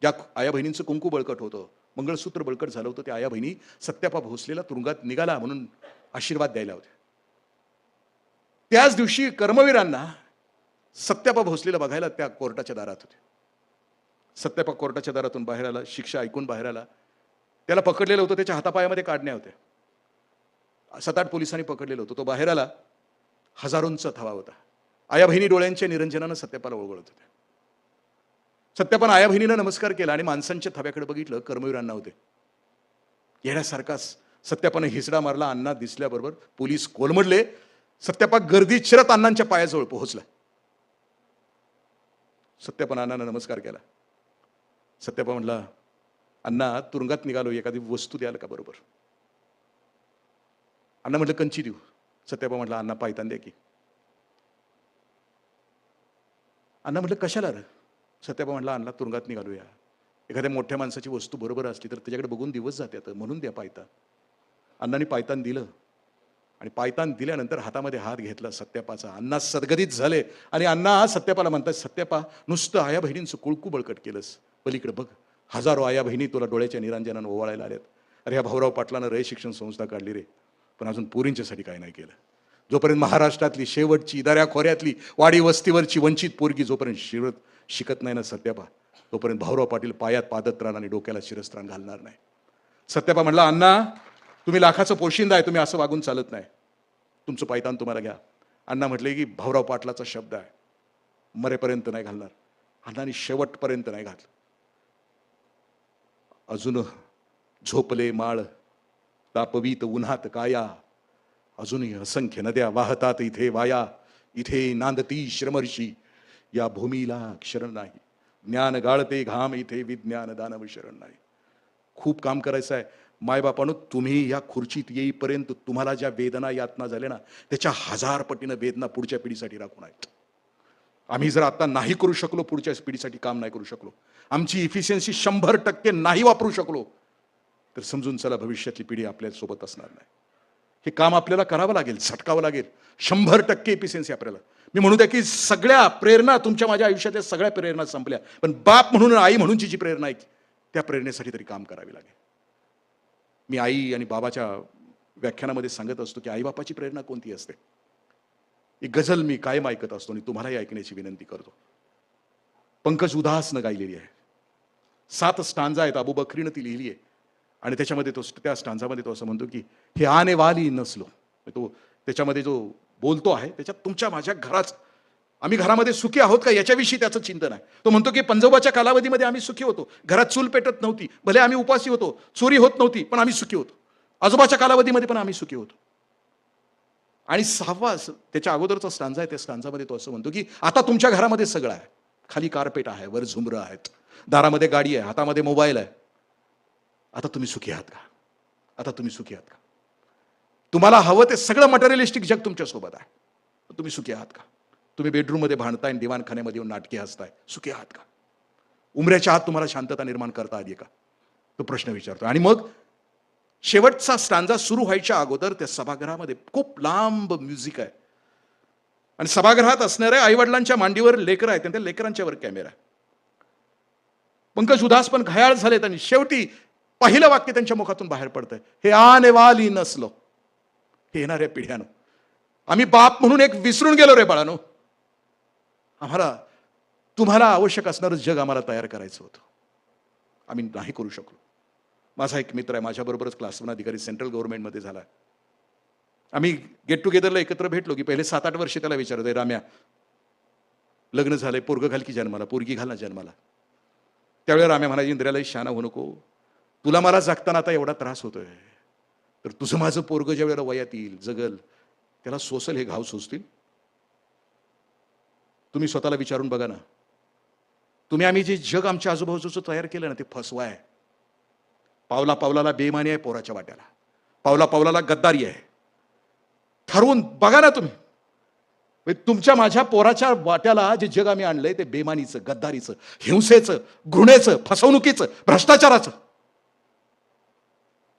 ज्या आया बहिणींचं कुंकू बळकट होतं, मंगळसूत्र बळकट झालं होतं, त्या आया बहिणी सत्याप्पा भोसलेला तुरुंगात निघाला म्हणून आशीर्वाद द्यायला होत्या. त्याच दिवशी कर्मवीरांना सत्याप्पा भोसलेला बघायला त्या कोर्टाच्या दारात होते. सत्याप्पा कोर्टाच्या दारातून बाहेर आला, शिक्षा ऐकून बाहेर आला. त्याला पकडलेलं होतं, त्याच्या हातापायामध्ये काढण्या होत्या. 7-8 पोलिसांनी पकडलेलं होतं. तो बाहेर आला, हजारोंचा थवा होता. आया बहिणी डोळ्यांच्या निरंजनानं सत्याप्पाला ओळखत होत्या. सत्याप्पानं आया बहिणीला नमस्कार केला आणि माणसांच्या थव्याकडे बघितलं, कर्मवीरांना होते. येण्यासारखाच सत्याप्पानं हिसडा मारला. अण्णा दिसल्याबरोबर पोलीस कोलमडले. सत्याप्पा गर्दीत शिरत अण्णांच्या पायाजवळ पोहोचला. सत्याप्पानं अण्णांना नमस्कार केला. सत्याप्पा म्हटला, अण्णा तुरुंगात निघालो, एखादी वस्तू द्याल का बरोबर. अण्णा म्हटलं कंची देऊ. सत्याप्पा म्हटलं, अण्णा पायतान द्या की. अण्णा म्हटलं कशाला रे? सत्यापा म्हटलं अण्णा तुरुंगात निघालूया. एखाद्या मोठ्या माणसाची वस्तू बरोबर असली तर त्याच्याकडे बघून दिवस जातात, म्हणून द्या पायतान. अण्णांनी पायतान दिलं आणि पायतान दिल्यानंतर हातामध्ये हात घेतला सत्यापाचा. अण्णा सदगदित झाले आणि अण्णा सत्यापाला म्हणतात, सत्यापा नुसतं आया बहिणींचं कुळकू बळकट केलंस, पलीकडे बघ, हजारो आया बहिणी तुला डोळ्याच्या निरांजनानं ओवाळायला आल्यात. अरे ह्या भाऊराव पाटलानं रे शिक्षण संस्था काढली रे, पण अजून पोरींच्यासाठी काय नाही केलं. जोपर्यंत महाराष्ट्रातली शेवटची दऱ्याखोऱ्यातली वाडी वस्तीवरची वंचित पोरगी जोपर्यंत शिकत नाही ना सत्यापा, तोपर्यंत भाऊराव पाटील पायात पादत्राण आणि डोक्याला शिरस्त्राण घालणार नाही. सत्यापा म्हणला, अण्णा तुम्ही लाखाचं पोशिंदा आहे, तुम्ही असं वागून चालत नाही, तुमचं पायतान तुम्हाला घ्या. अण्णा म्हटले की भाऊराव पाटलाचा शब्द आहे, मरेपर्यंत नाही घालणार. अण्णांनी शेवटपर्यंत नाही घातलं. अजून झोपले माळ तापवीत उन्हात काया, अजूनही असंख्य नद्या वाहतात इथे वाया, इथे नांदती श्रमर्षी, या भूमीला क्षरण नाही, ज्ञान गाळते घाम इथे, विज्ञान दानव शरण नाही. खूप काम करायचं आहे. मायबापानं तुम्ही या खुर्चीत येईपर्यंत तुम्हाला ज्या वेदना यातना झाल्या ना, त्याच्या 1000 पटीनं वेदना पुढच्या पिढीसाठी राखून आहेत. आम्ही जर आता नाही करू शकलो, पुढच्या पिढीसाठी काम नाही करू शकलो, आमची इफिशियन्सी 100% नाही वापरू शकलो, तर समजून चला भविष्यातली पिढी आपल्या सोबत असणार नाही. हे काम आपल्याला करावं लागेल, झटकावं लागेल. 100% इफिशियन्सी आपल्याला. मी म्हणू द्या की सगळ्या प्रेरणा तुमच्या माझ्या आयुष्यातल्या सगळ्या प्रेरणा संपल्या, पण बाप म्हणून आई म्हणूनची जी प्रेरणा आहे त्या प्रेरणेसाठी तरी काम करावी लागेल. मी आई आणि बाबाच्या व्याख्यानामध्ये सांगत असतो की आईबापाची प्रेरणा कोणती असते. ही गझल मी कायम ऐकत असतो आणि तुम्हालाही ऐकण्याची विनंती करतो. पंकज उदासनं गायलेली आहे. 7 स्टांजा आहेत, अबू बकरीनं ती लिहिली आहे आणि त्याच्यामध्ये त्या स्टांजामध्ये तो असं म्हणतो की हे आने वाली नसलो. तो त्याच्यामध्ये जो बोलतो आहे त्याच्यात तुमच्या माझ्या घरात आम्ही घरामध्ये सुखी आहोत का याच्याविषयी त्याचं चिंतन आहे. तो म्हणतो की पंजोबाच्या कालावधीमध्ये आम्ही सुखी होतो, घरात चूल पेटत नव्हती, भले आम्ही उपासी होतो, चोरी होत नव्हती, पण आम्ही सुखी होतो. आजोबाच्या कालावधीमध्ये पण आम्ही सुखी होतो. आणि 6वा त्याच्या अगोदरचा स्टांजा आहे, त्या स्टांजामध्ये तो असं म्हणतो की आता तुमच्या घरामध्ये सगळं आहे, खाली कार्पेट आहे, वर झुमरं आहेत, दारामध्ये गाडी आहे, हातामध्ये मोबाईल आहे. आता तुम्ही सुखी आहात का? आता तुम्ही सुखी आहात का? तुम्हाला हवं ते सगळं मटेरियलिस्टिक जग तुमच्या सोबत आहे, तुम्ही सुखी आहात का? तुम्ही बेडरूममध्ये भांडताय, दिवाणखान्यामध्ये येऊन नाटके हसताय, सुखी आहात का? उमऱ्याच्या आत तुम्हाला शांतता निर्माण करता आली का? तो प्रश्न विचारतो. आणि मग शेवटचा स्टांजा सुरू व्हायच्या अगोदर त्या सभागृहामध्ये खूप लांब म्युझिक आहे आणि सभागृहात असणाऱ्या आईवडिलांच्या मांडीवर लेकरं आहेत, त्या लेकरांच्यावर कॅमेरा आहे. पंकज उदास पण घायाळ झालेत आणि शेवटी पहिलं वाक्य त्यांच्या मुखातून बाहेर पडतंय, हे आने वाली नसलो. हे येणाऱ्या पिढ्यानो, आम्ही बाप म्हणून एक विसरून गेलो रे बाळानो. आम्हाला तुम्हाला आवश्यक असणारं जग आम्हाला तयार करायचं होतं, आम्ही नाही करू शकलो. माझा एक मित्र आहे, माझ्याबरोबरच क्लास 1 अधिकारी सेंट्रल गव्हर्नमेंटमध्ये झाला. आम्ही गेट टुगेदरला एकत्र भेटलो की पहिले 7-8 वर्ष त्याला विचारतोय, राम्या लग्न झालंय, पोरग घाल की जन्माला, पोरगी घाल ना जन्माला. त्यावेळेला राम्या म्हणायची, इंद्रियालाही शहाणा होऊ नको, तुला मला जगताना आता एवढा त्रास होतोय, तर तुझं माझं पोरग ज्या वेळेला वयात येईल, जगल, त्याला सोसल हे घाव सोसतील. तुम्ही स्वतःला विचारून बघा ना, आम्ही जे जग आमच्या आजूबाजूचं तयार केलं ना, ते फसवाय. पावला पावलाला बेईमानी आहे पोराच्या वाट्याला, पावला पावलाला गद्दारी आहे. ठरवून बघा ना तुम्ही, तुमच्या माझ्या पोराच्या वाट्याला जे जग आम्ही आणलंय ते बेईमानीचं, गद्दारीचं, हिंसेचं, घृणेचं, फसवणुकीचं, भ्रष्टाचाराचं.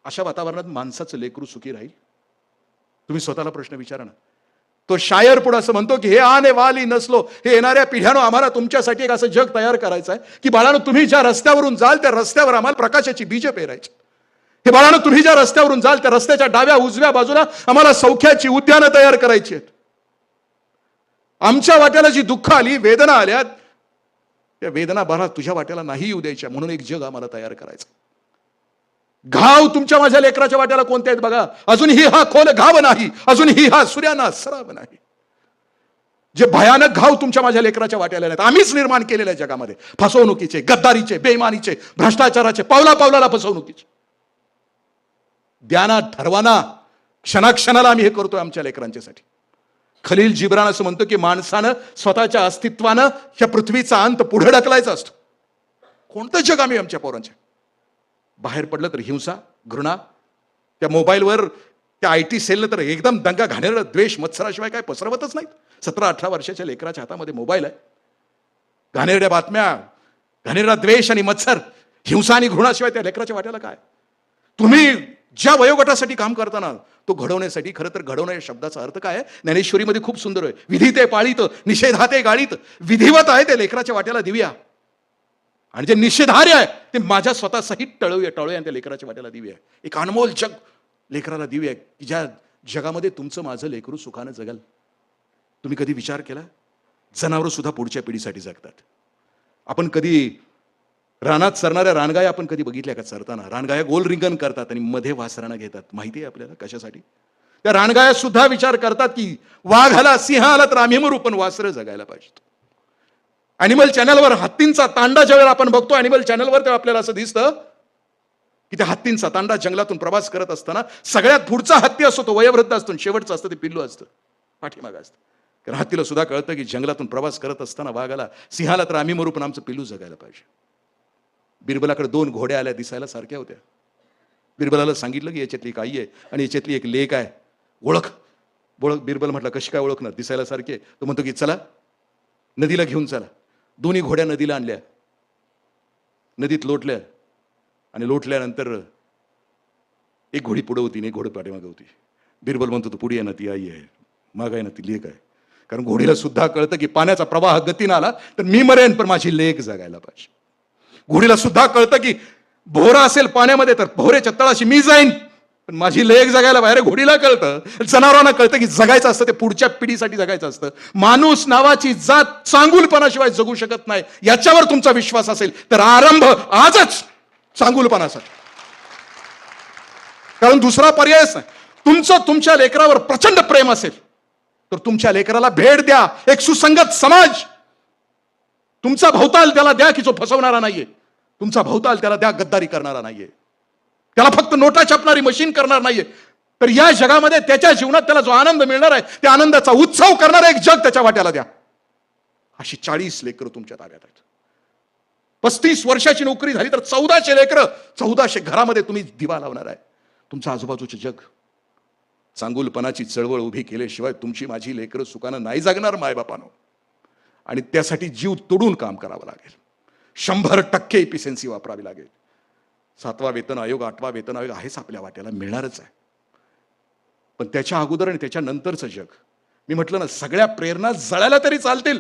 अशा वातावरणात माणसाचं लेकरू सुखी राहील? तुम्ही स्वतःला प्रश्न विचारा ना. तो शायर पुढे असं म्हणतो की हे आने वाली नसलो, हे येणाऱ्या पिढ्यानो आम्हाला तुमच्यासाठी एक असं जग तयार करायचं आहे की बाळानो तुम्ही ज्या रस्त्यावरून जाल त्या रस्त्यावर आम्हाला प्रकाशाची बीज पेरायची. हे बाळानो तुम्ही ज्या रस्त्यावरून जाल त्या रस्त्याच्या डाव्या उजव्या बाजूला आम्हाला सौख्याची उद्यानं तयार करायची आहेत. आमच्या वाट्याला जी दुःख आली, वेदना आल्यात, त्या वेदना बाळा तुझ्या वाट्याला नाही येऊ द्यायच्या, म्हणून एक जग आम्हाला तयार करायचं. घाव तुमच्या माझ्या लेकराच्या वाट्याला कोणते आहेत बघा. अजूनही हा खोल घाव नाही, अजूनही हा सूर्याना सराव नाही. जे भयानक घाव तुमच्या माझ्या लेकराच्या वाट्याला नाहीत, आम्हीच निर्माण केलेल्या जगामध्ये, फसवणुकीचे, गद्दारीचे, बेईमानीचे, भ्रष्टाचाराचे, पावला पावलाला फसवणुकीचे. द्याना ठरवाना, क्षणाक्षणाला आम्ही हे करतोय आमच्या लेकरांच्यासाठी. खलील जिब्रान असं म्हणतो की माणसानं स्वतःच्या अस्तित्वानं ह्या पृथ्वीचा अंत पुढे ढकलायचा असतो. कोणतं जग आम्ही आमच्या पोरांच्या बाहेर पडलं तर हिंसा, घृणा, त्या मोबाईलवर त्या IT सेलनं तर एकदम दंगा घाणेरडं द्वेष मत्सराशिवाय काय पसरवतच नाहीत. 17-18 वर्षाच्या लेकराच्या हातामध्ये मोबाईल आहे. घाणेरड्या बातम्या, घाणेरडा द्वेष आणि मत्सर, हिंसा आणि घृणाशिवाय त्या लेकराच्या वाट्याला काय? तुम्ही ज्या वयोगटासाठी काम करताना तो घडवण्यासाठी, खरं तर घडवण्या या शब्दाचा अर्थ काय आहे? ज्ञानेश्वरीमध्ये खूप सुंदर आहे. विधिते पाळीत, निषेधाते गाळीत, विधिवत आहे ते लेकराच्या वाट्याला देऊया. आणि जे निषेधार्य आहे ते माझ्या स्वतः सहित टळूया आणि त्या लेकराच्या वाट्याला देऊया. एक अनमोल जग लेकराला देऊया, की ज्या जगामध्ये तुमचं माझं लेकरू सुखानं जगल. तुम्ही कधी विचार केला? जनावरं सुद्धा पुढच्या पिढीसाठी जगतात. आपण कधी रानात चरणाऱ्या रानगाया आपण कधी बघितल्या का चरताना? रानगाया गोल रिंगण करतात आणि मध्ये वासरांना घेतात. माहिती आहे आपल्याला कशासाठी? त्या रानगाया सुद्धा विचार करतात की वाघ आला, सिंह आला तर आम्ही मरू, पण वासरं जगायला पाहिजेत. अॅनिमल चॅनलवर हत्तींचा तांडा ज्यावेळेला आपण बघतो अॅनिमल चॅनलवर, तेव्हा आपल्याला असं दिसतं की त्या हत्तींचा तांडा जंगलातून प्रवास करत असताना सगळ्यात पुढचा हत्ती असतो तो वयोवृद्ध असतो, शेवटचा असतं ते पिल्लू असतं, पाठीमागं असतं. कारण हत्तीला सुद्धा कळतं की जंगलातून प्रवास करत असताना वाघाला, सिंहाला तर आम्ही मरू, पण आमचं पिल्लू जगायला पाहिजे. बिरबलाकडे 2 घोड्या आल्या, दिसायला सारख्या होत्या. बिरबलाला सांगितलं की याच्यातली एक आई आहे आणि याच्यातली एक लेक आहे, ओळख. बिरबल म्हटलं कशी काय ओळखणार, दिसायला सारखे. तो म्हणतो की चला नदीला घेऊन चला. दोन्ही घोड्या नदीला आणल्या, नदीत लोटल्या आणि लोटल्यानंतर एक घोडी पुढे होती आणि एक घोडी पाठीमागे होती. बिरबल म्हणतो तो पुढे आहे ना ती आई आहे, माग आहे ना ती लेक आहे. कारण घोडीला सुद्धा कळतं की पाण्याचा प्रवाह गतीनं आला तर मी मरेन, पण माझी लेक जगायला पाहिजे. घोडीला सुद्धा कळतं की भोवरा असेल पाण्यामध्ये तर भोवऱ्याच्या तळाशी मी जाईन, पण माझी लेक जगायला बाहेर. घोडीला कळतं, जनावरांना कळतं की जगायचं असतं ते पुढच्या पिढीसाठी जगायचं असतं. माणूस नावाची जात चांगुलपणाशिवाय जगू शकत नाही. याच्यावर तुमचा विश्वास असेल तर आरंभ आजच चांगुलपणासाठी, कारण दुसरा पर्यायच नाही. तुमचं तुमच्या लेकरावर प्रचंड प्रेम असेल तर तुमच्या लेकराला भेट द्या, एक सुसंगत समाज. तुमचा भवताल त्याला द्या की जो फसवणारा नाहीये. तुमचा भवताल त्याला द्या गद्दारी करणारा नाहीये, त्याला फक्त नोटा छापणारी मशीन करणार नाहीये. तर या जगामध्ये त्याच्या जीवनात त्याला जो आनंद मिळणार आहे त्या आनंदाचा उत्सव करणारा एक जग त्याच्या वाट्याला द्या. अशी 40 लेकरं तुमच्या ताब्यात आहेत. 35 वर्षाची नोकरी झाली तर 1400 लेकरं, 1400 घरामध्ये तुम्ही दिवा लावणार आहे. तुमचं आजूबाजूचं जग. चांगुलपणाची चळवळ उभी केल्याशिवाय तुमची माझी लेकरं सुखानं नाही जगणार मायबापानो. आणि त्यासाठी जीव तोडून काम करावं लागेल. 100% इफिशियन्सी वापरावी लागेल. 7वा वेतन आयोग, 8वा वेतन आयोग आहेच आपल्या वाट्याला, मिळणारच आहे. पण त्याच्या अगोदर आणि त्याच्या नंतरचं जग, मी म्हटलं ना, सगळ्या प्रेरणा जळायला तरी चालतील,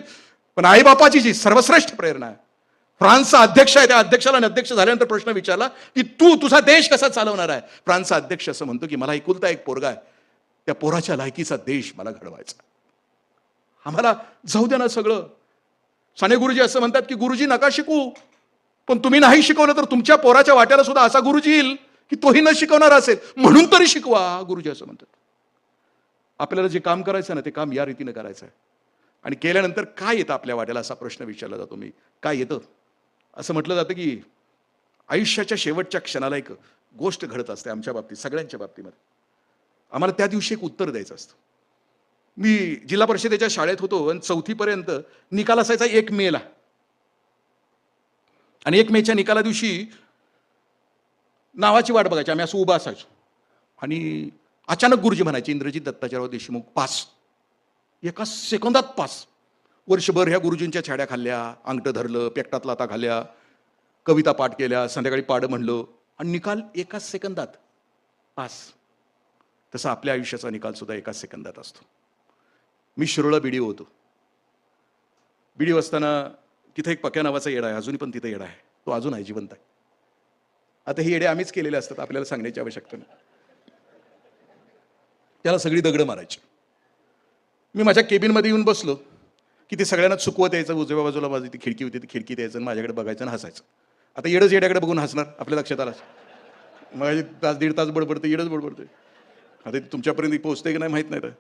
पण आईबापाची जी सर्वश्रेष्ठ प्रेरणा आहे. फ्रान्सचा अध्यक्ष आहे, त्या अध्यक्षाला अध्यक्ष झाल्यानंतर प्रश्न विचारला की तू तुझा देश कसा चालवणार आहे? फ्रान्सचा अध्यक्ष असं म्हणतो की मला एकुलता एक पोरगा आहे, त्या पोराच्या लायकीचा देश मला घडवायचा. आम्हाला जाऊ द्या ना सगळं. साने गुरुजी असं म्हणतात की गुरुजी नका शिकू, पण तुम्ही नाही शिकवलं तर तुमच्या पोराच्या वाट्याला सुद्धा असा गुरुजी येईल की तोही न शिकवणार असेल, म्हणून तरी शिकवा, गुरुजी असं म्हणतात. आपल्याला जे काम करायचं ना ते काम या रीतीने करायचं आहे. आणि केल्यानंतर काय येतं आपल्या वाट्याला असा प्रश्न विचारला जातो. मी काय येतं असं म्हटलं जातं की आयुष्याच्या शेवटच्या क्षणाला एक गोष्ट घडत असते आमच्या बाबतीत, सगळ्यांच्या बाबतीमध्ये. आम्हाला त्या दिवशी एक उत्तर द्यायचं असतं. मी जिल्हा परिषदेच्या शाळेत होतो आणि 4थी पर्यंत निकाल असायचा 1 मेला. आणि 1 मेच्या निकाला दिवशी नावाची वाट बघायची, आम्ही असं उभा असायचो आणि अचानक गुरुजी म्हणायचे इंद्रजित दत्ताजीराव देशमुख पास. एका सेकंदात पास. वर्षभर ह्या गुरुजींच्या छाड्या खाल्ल्या, अंगठं धरलं, पेकटात लाता खाल्ल्या, कविता पाठ केल्या, संध्याकाळी पाढं म्हणलं आणि निकाल एका सेकंदात पास. तसं आपल्या आयुष्याचा निकाल सुद्धा एका सेकंदात असतो. मी शिरोळा बीडीओ होतो. बीडीओ असताना तिथे एक पक्या नावाचा येडा आहे, अजूनही पण तिथे येडा आहे, तो अजून आहे, जिवंत आहे. आता हे येडे आम्हीच केलेले असतात, आपल्याला सांगण्याची आवश्यकता नाही. त्याला सगळी दगडं मारायची. मी माझ्या केबिनमध्ये येऊन बसलो की ते सगळ्यांना चुकवत यायचं. उजव्या बाजूला माझी ती खिडकी होती, ती खिडकीत यायचं आणि माझ्याकडे बघायचं आणि हसायचं. आता येडच येड्याकडे बघून हसणार, आपल्या लक्षात आलं. मग तास 1.5 तास बडबडतं, येडच बडबडतोय. आता तुमच्यापर्यंत पोहोचते की नाही माहीत नाही.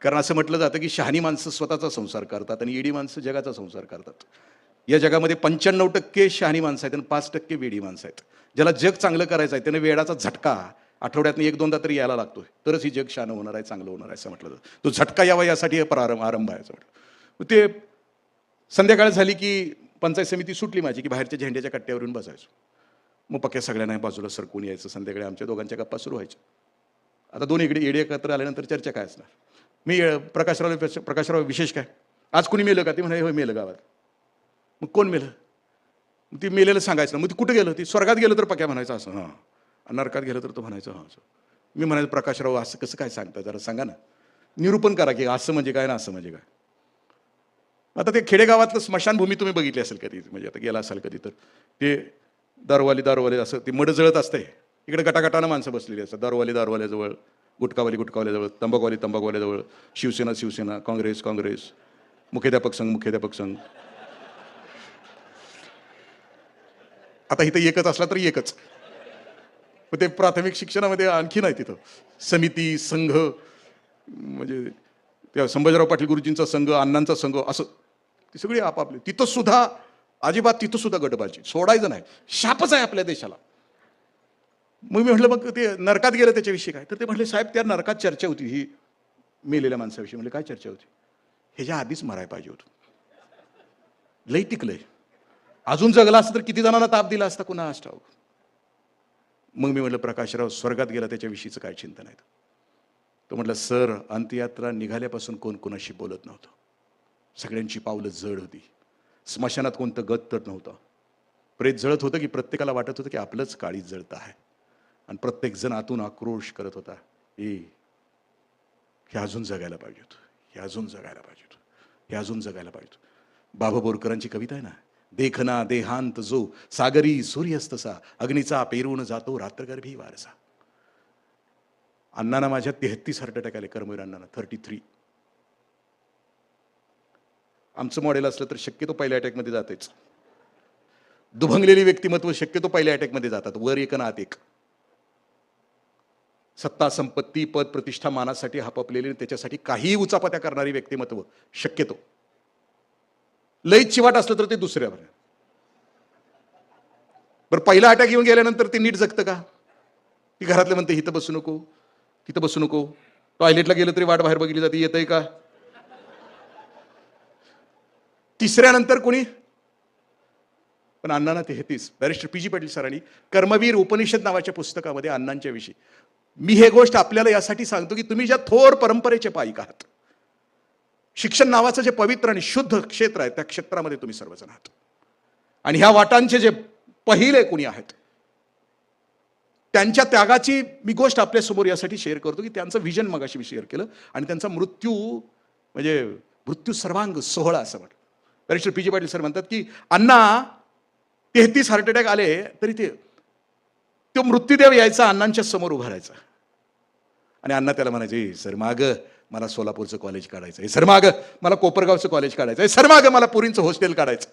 कारण असं म्हटलं जातं की शहाणी माणसं स्वतःचा संसार करतात आणि येडी माणसं जगाचा संसार करतात. या जगामध्ये 95% शहाणी माणसं आहेत आणि 5% वेडी माणसं आहेत. ज्याला जग चांगलं करायचं आहे त्याने वेडाचा झटका आठवड्यातनं 1-2दा तरी यायला लागतोय, तरच ही जग शहाणं होणार आहे, चांगलं होणार आहे असं म्हटलं जातं. तो झटका यावा यासाठी आरंभ आहे असं म्हटलं. ते संध्याकाळ झाली की पंचायत समिती सुटली माझी की बाहेरच्या झेंड्याच्या कट्ट्यावर येऊन बसायचो. मग पक्क्या सगळ्यांना बाजूला सरकून यायचं. संध्याकाळी आमच्या दोघांच्या गप्पा सुरू व्हायच्या. आता 2 येडे एकत्र आल्यानंतर चर्चा काय असणार. मी प्रकाशराव विशेष काय आज कुणी मेलं का? ते म्हणे होय मेलं गावात. मग कोण मेलं? मग ती मेलेलं सांगायचं. मग ती कुठं गेलं? ती स्वर्गात गेलं तर पक्या म्हणायचं असं, हां. नरकात गेलं तर तो म्हणायचं हां असं. मी म्हणायचं प्रकाशराव असं कसं काय सांगता, जरा सांगा ना. निरूपण करा की असं म्हणजे काय ना असं म्हणजे काय. आता ते खेडेगावातलं स्मशानभूमी तुम्ही बघितली असेल कधी, म्हणजे आता गेला असाल कधी तर ते दारूवाले असं ते मड जळत असते. इकडे गटागटानं माणसं बसलेली असतात. दारूवाल्याजवळ, गुटखावाल्याजवळ, तंबाखूवाल्याजवळ, शिवसेना, काँग्रेस, मुख्याध्यापक संघ. आता इथं एकच असला तरी एकच. पण ते प्राथमिक शिक्षणामध्ये आणखी नाही तिथं. समिती, संघ, म्हणजे त्या संभाजीराव पाटील गुरुजींचा संघ, अण्णांचा संघ, असं ती सगळी आपापली. तिथं सुद्धा गटबाजी सोडायचं नाही. शापच आहे आपल्या देशाला. मग मी म्हटलं मग ते नरकात गेलं त्याच्याविषयी काय? तर ते म्हटले साहेब त्या नरकात चर्चा होती ही मेलेल्या माणसाविषयी. म्हणजे काय चर्चा होती? ह्याच्या आधीच मरायला पाहिजे होतं. लई टिकलंय. अजून जगला असतं तर किती जणांना ताप दिला असता कुणा ठाऊक. मग मी म्हटलं प्रकाशराव स्वर्गात गेला त्याच्याविषयीचं काय चिंतन आहे? तो म्हटलं सर अंत्ययात्रा निघाल्यापासून कोण कोणाशी बोलत नव्हतं. सगळ्यांची पावलं जड होती. स्मशानात कोणतं गत तर नव्हतं. प्रेत जळत होतं की प्रत्येकाला वाटत होतं की आपलंच काळीज जळत आहे. आणि प्रत्येक जण आतून आक्रोश करत होता, हे अजून जगायला पाहिजे होतं, हे अजून जगायला पाहिजे होतं, हे अजून जगायला पाहिजे होतं. बाबा बोरकरांची कविता आहे ना, देखना देहांत जो सागरी सूर्यस्तसा अग्नीचा पेरून जातो रात्रगर्भी वारसा. अण्णांना माझ्या 33 हार्ट अटॅक आले. कर्मवीर अण्णांना 33. आमचं मॉडेल असलं तर शक्यतो पहिल्या अटॅकमध्ये जातेच. दुभंगलेली व्यक्तिमत्व शक्यतो पहिल्या अटॅकमध्ये जातात. वर एक आणि आत एक. सत्ता, संपत्ती, पद, प्रतिष्ठा, मानासाठी हापापलेली, त्याच्यासाठी काहीही उचापत्या करणारी व्यक्तिमत्व शक्यतो. लईच चिवाट असलं तर ते दुसऱ्यावर. बरं पहिला अटॅक येऊन गेल्यानंतर ते नीट जगतं का? ती घरातले म्हणते इथं बसू नको, तिथं बसू नको, टॉयलेटला गेलं तरी वाट बाहेर बघितली जाते, येतंय का? तिसऱ्यानंतर कोणी? पण अण्णांना 33. बॅरिस्टर पी जी पाटील सरांनी कर्मवीर उपनिषद नावाच्या पुस्तकामध्ये अण्णांच्या विषयी, मी हे गोष्ट आपल्याला यासाठी सांगतो की तुम्ही ज्या थोर परंपरेचे पायिक आहात, शिक्षण नावाचं जे पवित्र आणि शुद्ध क्षेत्र आहे त्या क्षेत्रामध्ये तुम्ही सर्वजण आहात. आणि ह्या वाटांचे जे पहिले कोणी आहेत त्यांच्या त्यागाची मी गोष्ट आपल्या समोर यासाठी शेअर करतो की त्यांचं विजन मगाशी मी शेअर केलं आणि त्यांचा मृत्यू सर्वांग सोहळा असं म्हणतो. Barrister P G Patil sir म्हणतात की अण्णा 33 हार्ट अटॅक आले तरी तो मृत्यूदेव यायचा अण्णांच्या समोर उभा राहायचा आणि अण्णा त्याला म्हणायचे, सर माग मला सोलापूरचं कॉलेज काढायचं आहे, सर माग मला कोपरगावचं कॉलेज काढायचं आहे, सर माग मला पुरींचं हॉस्टेल काढायचं.